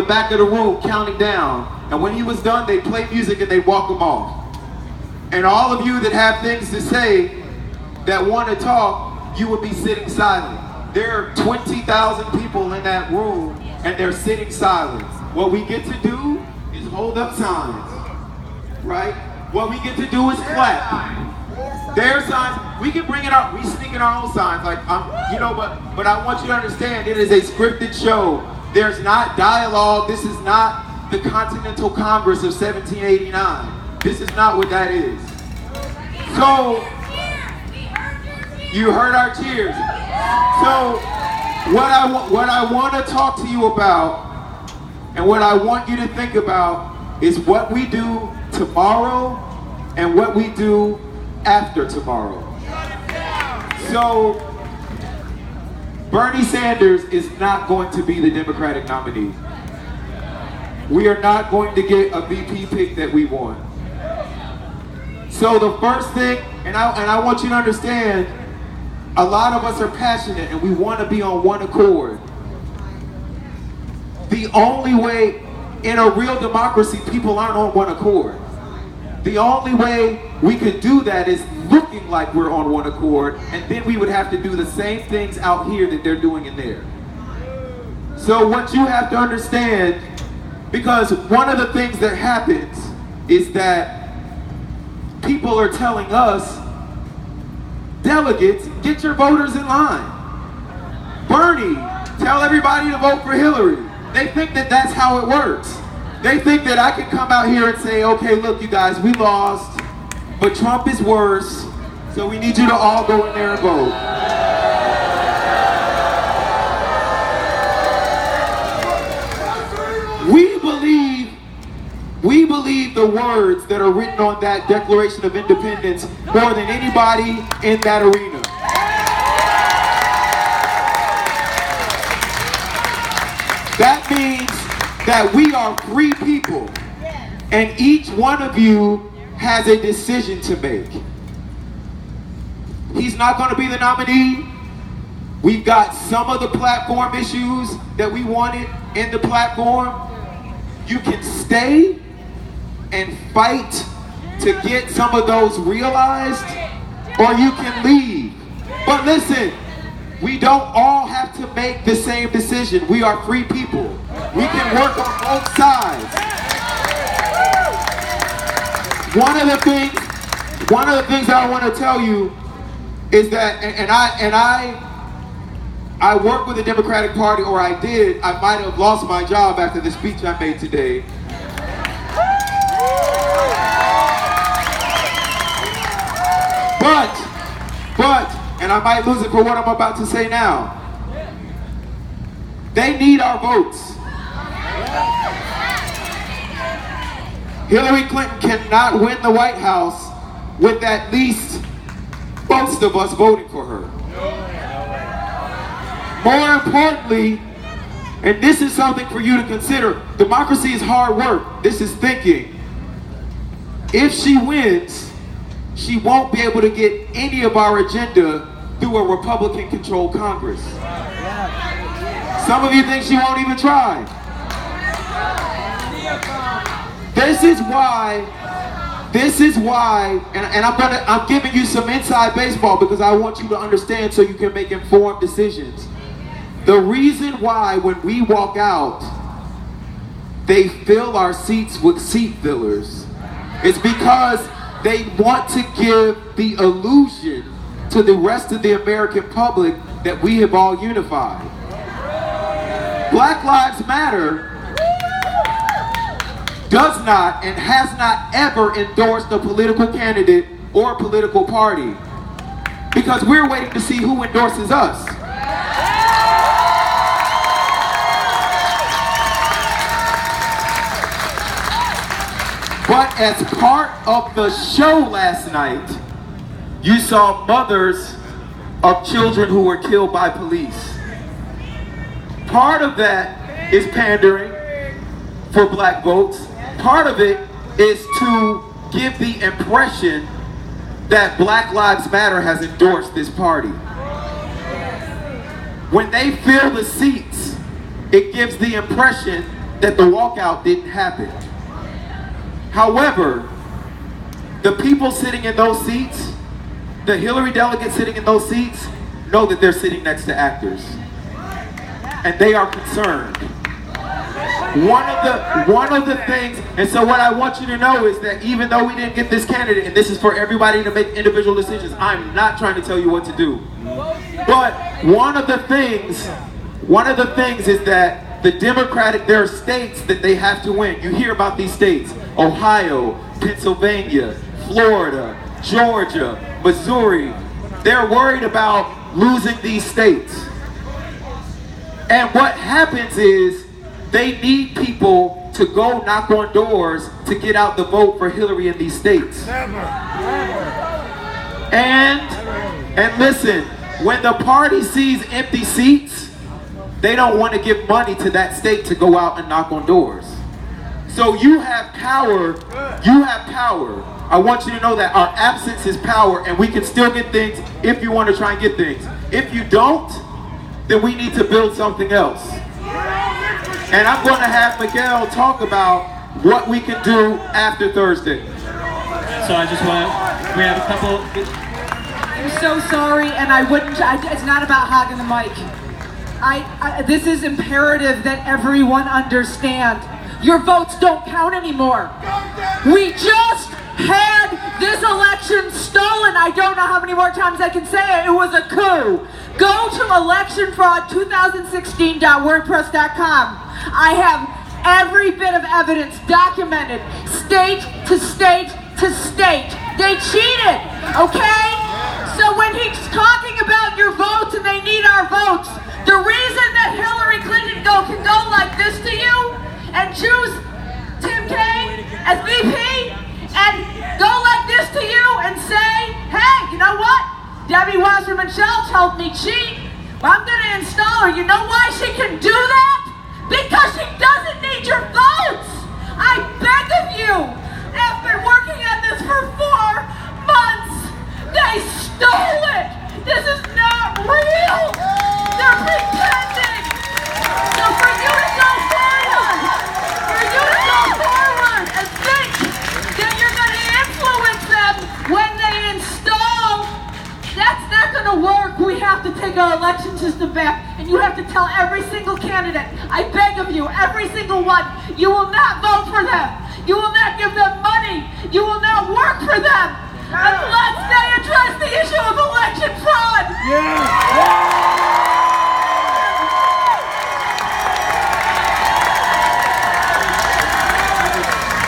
back of the room counting down. And when he was done, they play music and they walk him off. And all of you that have things to say, that want to talk, you would be sitting silent. There are 20,000 people in that room and they're sitting silent. What we get to do is hold up signs, right? What we get to do is clap. Their signs, we can bring it up. We sneak in our own signs, like but I want you to understand, it is a scripted show. There's not dialogue. This is not the Continental Congress of 1789. This is not what that is. So, you heard our cheers. So, what I want to talk to you about, and what I want you to think about, is what we do tomorrow and what we do after tomorrow. So, Bernie Sanders is not going to be the Democratic nominee. We are not going to get a VP pick that we want. So the first thing, and I want you to understand, a lot of us are passionate and we want to be on one accord. The only way, in a real democracy, people aren't on one accord. The only way we could do that is looking like we're on one accord, and then we would have to do the same things out here that they're doing in there. So what you have to understand, because one of the things that happens is that people are telling us, delegates, get your voters in line. Bernie, tell everybody to vote for Hillary. They think that that's how it works. They think that I can come out here and say, okay, look, you guys, we lost, but Trump is worse, so we need you to all go in there and vote. We believe the words that are written on that Declaration of Independence more than anybody in that arena. That means that we are free people, and each one of you has a decision to make. He's not going to be the nominee. We've got some of the platform issues that we wanted in the platform. You can stay and fight to get some of those realized, or you can leave. But listen, we don't all have to make the same decision. We are free people. We can work on both sides. One of the things that I want to tell you is that, I work with the Democratic Party, or I did. I might have lost my job after the speech I made today. But, and I might lose it for what I'm about to say now. They need our votes. Hillary Clinton cannot win the White House with at least most of us voting for her. More importantly, and this is something for you to consider, democracy is hard work. This is thinking. If she wins, she won't be able to get any of our agenda through a Republican-controlled Congress. Some of you think she won't even try. This is why, and I'm giving you some inside baseball because I want you to understand so you can make informed decisions. The reason why when we walk out, they fill our seats with seat fillers is because they want to give the illusion to the rest of the American public that we have all unified. Black Lives Matter does not and has not ever endorsed a political candidate or a political party because we're waiting to see who endorses us. But as part of the show last night, you saw mothers of children who were killed by police. Part of that is pandering for black votes. Part of it is to give the impression that Black Lives Matter has endorsed this party. When they fill the seats, it gives the impression that the walkout didn't happen. However, the people sitting in those seats, the Hillary delegates sitting in those seats, know that they're sitting next to actors. And they are concerned. One of the things, and so what I want you to know is that even though we didn't get this candidate, and this is for everybody to make individual decisions, I'm not trying to tell you what to do. But one of the things is that the Democratic, there are states that they have to win. You hear about these states: Ohio, Pennsylvania, Florida, Georgia, Missouri. They're worried about losing these states. And what happens is they need people to go knock on doors to get out the vote for Hillary in these states. And listen, when the party sees empty seats, they don't want to give money to that state to go out and knock on doors. So you have power. You have power. I want you to know that our absence is power, and we can still get things if you want to try and get things. If you don't, then we need to build something else. And I'm going to have Miguel talk about what we can do after Thursday. So I just want to, we have a couple. I'm so sorry, and it's not about hogging the mic. This is imperative that everyone understand. Your votes don't count anymore. We just had this election stolen. I don't know how many more times I can say it. It was a coup. Go to electionfraud2016.wordpress.com. I have every bit of evidence documented, state to state to state. They cheated, okay? So when he's talking about your votes and they need our votes, the reason that Hillary Clinton can go like this to you and choose Tim Kaine as VP and go like this to you and say, hey, you know what? Debbie Wasserman Schultz helped me cheat. I'm going to install her. You know why she can do that? Because she doesn't need your votes. I beg of you. I've been working on this for 4 months. They stole it. This is not real. They're pretending. So for you to go forward, and think that you're going to influence them when they install, that's not going to work. We have to take our election system back, and you have to tell every single candidate, I beg of you, every single one, you will not vote for them. You will not give them money. You will not work for them unless they address the issue of election fraud. Yeah.